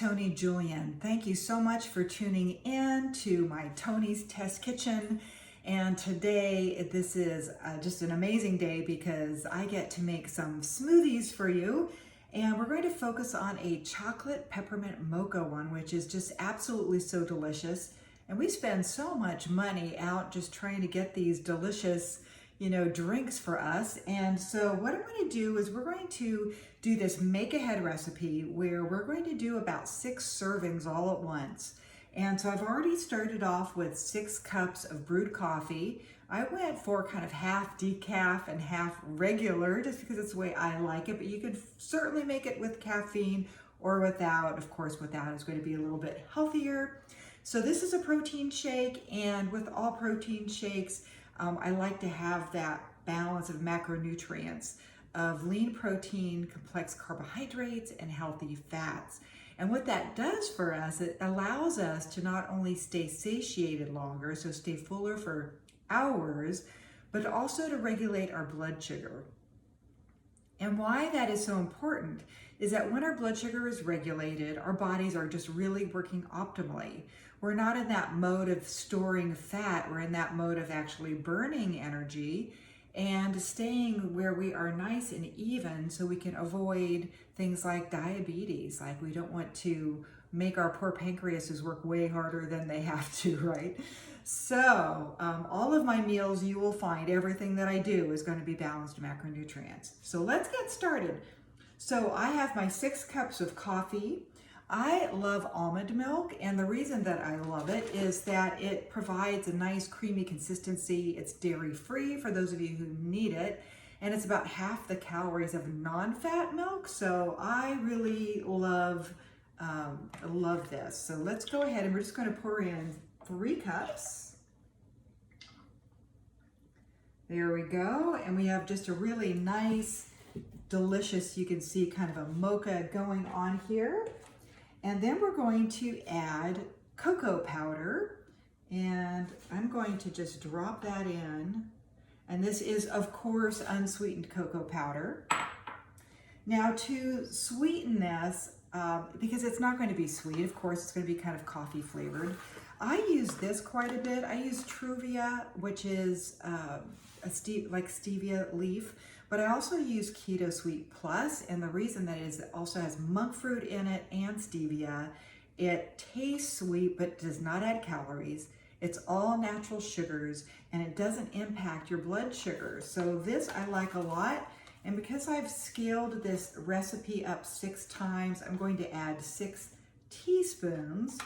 Toni Julian. Thank you so much for tuning in to my Toni's Test Kitchen. And today, this is just an amazing day because I get to make some smoothies for you. And we're going to focus on a chocolate peppermint mocha one, which is just absolutely so delicious. And we spend so much money out just trying to get these delicious, drinks for us. And so what I'm going to do is we're going to do this make ahead recipe where we're going to do about 6 servings all at once. And so I've already started off with 6 cups of brewed coffee. I went for kind of half decaf and half regular just because it's the way I like it, but you could certainly make it with caffeine or without. Of course, without is going to be a little bit healthier. So this is a protein shake, and with all protein shakes, I like to have that balance of macronutrients of lean protein, complex carbohydrates, and healthy fats. And what that does for us, it allows us to not only stay satiated longer, so stay fuller for hours, but also to regulate our blood sugar. And why that is so important is that when our blood sugar is regulated, our bodies are just really working optimally. We're not in that mode of storing fat, we're in that mode of actually burning energy and staying where we are nice and even so we can avoid things like diabetes. Like, we don't want to make our poor pancreases work way harder than they have to, right? So all of my meals, you will find everything that I do is going to be balanced macronutrients. So let's get started. So I have my 6 cups of coffee. I love almond milk, and the reason that I love it is that it provides a nice creamy consistency. It's dairy-free for those of you who need it, and it's about half the calories of non-fat milk. So I really love this. So let's go ahead and we're just going to pour in 3 cups. There we go, and we have just a really nice, delicious, you can see kind of a mocha going on here. And then we're going to add cocoa powder, and I'm going to just drop that in. And this is, of course, unsweetened cocoa powder. Now, to sweeten this, because it's not going to be sweet, of course, it's going to be kind of coffee flavored, I use this quite a bit. I use Truvia, which is like stevia leaf, but I also use Keto Sweet Plus, and the reason that is it also has monk fruit in it and stevia. It tastes sweet, but does not add calories. It's all natural sugars, and it doesn't impact your blood sugar. So this I like a lot, and because I've scaled this recipe up 6 times, I'm going to add 6 teaspoons,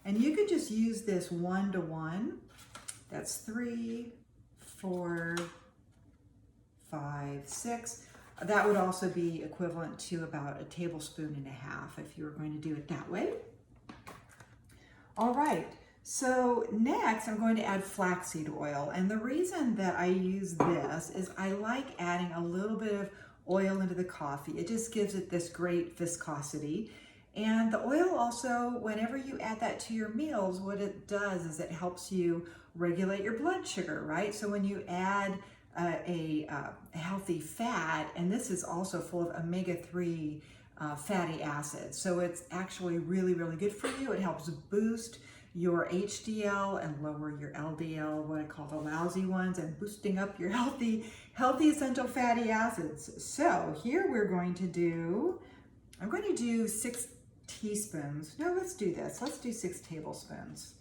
and you could just use this 1-to-1. That's 3, 4, 5, 6. That would also be equivalent to about 1.5 tablespoons if you were going to do it that way. All right, so next I'm going to add flaxseed oil. And the reason that I use this is I like adding a little bit of oil into the coffee. It just gives it this great viscosity. And the oil also, whenever you add that to your meals, what it does is it helps you regulate your blood sugar, right? So when you add a healthy fat, and this is also full of omega-3 fatty acids, so it's actually really, really good for you. It helps boost your HDL and lower your LDL, what I call the lousy ones, and boosting up your healthy essential fatty acids. So here I'm going to do 6 teaspoons. No, let's do this. Let's do 6 tablespoons.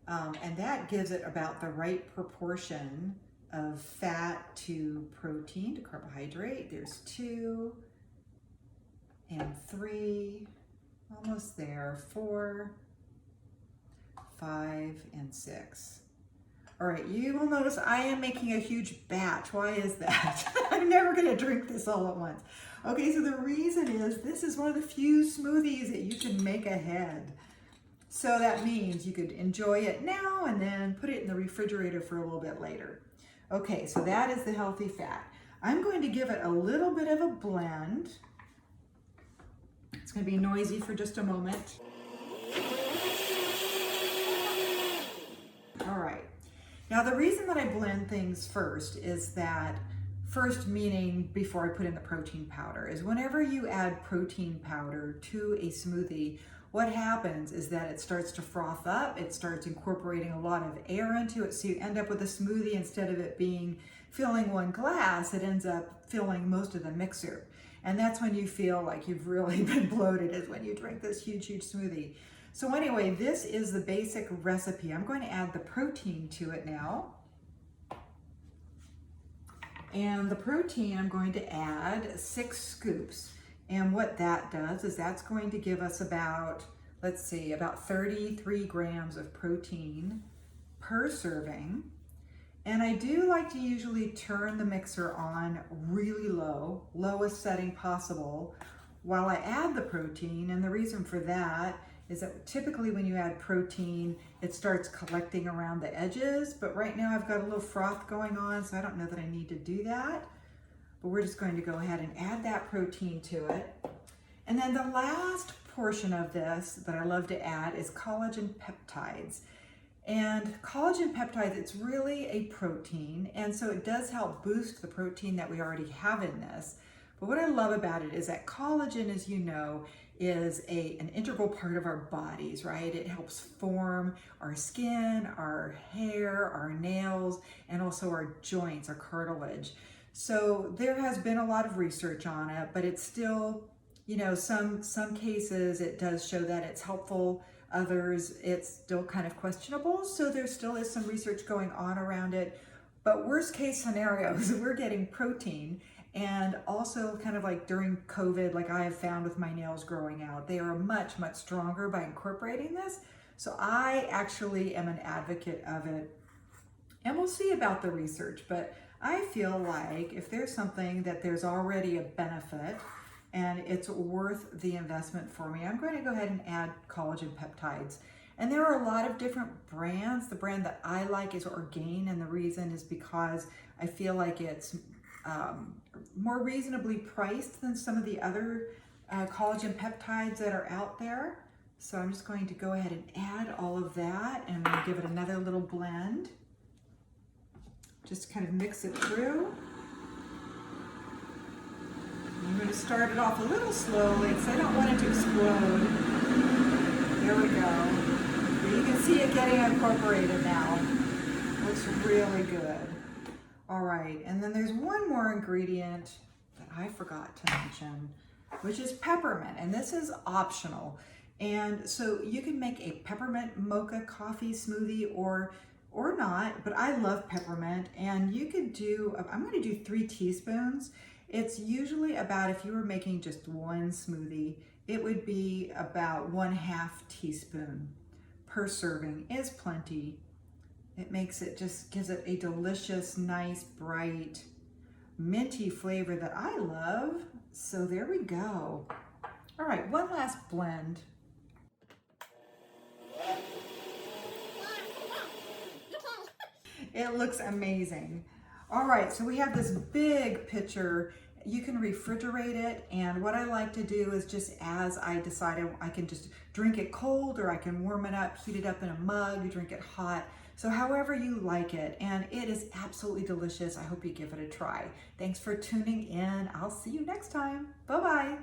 And that gives it about the right proportion of fat to protein to carbohydrate. There's 2 and 3, almost there, 4, 5, and 6. All right, you will notice I am making a huge batch. Why is that? I'm never gonna drink this all at once. Okay, so the reason is this is one of the few smoothies that you can make ahead. So that means you could enjoy it now and then put it in the refrigerator for a little bit later. Okay, so that is the healthy fat. I'm going to give it a little bit of a blend. It's going to be noisy for just a moment. All right. Now, the reason that I blend things first is that, first meaning before I put in the protein powder, is whenever you add protein powder to a smoothie, what happens is that it starts to froth up, it starts incorporating a lot of air into it, so you end up with a smoothie. Instead of it filling one glass, it ends up filling most of the mixer. And that's when you feel like you've really been bloated, is when you drink this huge smoothie. So anyway, this is the basic recipe. I'm going to add the protein to it now. And the protein, I'm going to add 6 scoops. And what that does is that's going to give us about, let's see, about 33 grams of protein per serving. And I do like to usually turn the mixer on really low, lowest setting possible, while I add the protein. And the reason for that is that typically when you add protein, it starts collecting around the edges, but right now I've got a little froth going on, so I don't know that I need to do that. But we're just going to go ahead and add that protein to it. And then the last portion of this that I love to add is collagen peptides. And collagen peptides, it's really a protein, and so it does help boost the protein that we already have in this. But what I love about it is that collagen, as you know, is an integral part of our bodies, right? It helps form our skin, our hair, our nails, and also our joints, our cartilage. So there has been a lot of research on it, but it's still, you know, some cases it does show that it's helpful. Others, it's still kind of questionable. So there still is some research going on around it. But worst case scenario is we're getting protein, and also kind of like during COVID, like I have found with my nails growing out, they are much stronger by incorporating this. So I actually am an advocate of it. And we'll see about the research, but I feel like if there's something that there's already a benefit and it's worth the investment for me, I'm going to go ahead and add collagen peptides. And there are a lot of different brands. The brand that I like is Orgain, and the reason is because I feel like it's more reasonably priced than some of the other collagen peptides that are out there. So I'm just going to go ahead and add all of that, and we'll give it another little blend. Just kind of mix it through. I'm going to start it off a little slowly because I don't want it to explode. There we go. But you can see it getting incorporated now. Looks really good. All right, and then there's one more ingredient that I forgot to mention, which is peppermint, and this is optional. And so you can make a peppermint mocha coffee smoothie or not, but I love peppermint, and you could do, I'm going to do 3 teaspoons. It's usually about, if you were making just one smoothie, it would be about 1/2 teaspoon per serving is plenty. It makes it, just gives it a delicious, nice, bright, minty flavor that I love. So there we go. All right, one last blend. It looks amazing. All right, so we have this big pitcher. You can refrigerate it, and what I like to do is just as I decide, I can just drink it cold, or I can warm it up, heat it up in a mug, drink it hot. So however you like it, and it is absolutely delicious. I hope you give it a try. Thanks for tuning in. I'll see you next time. Bye-bye.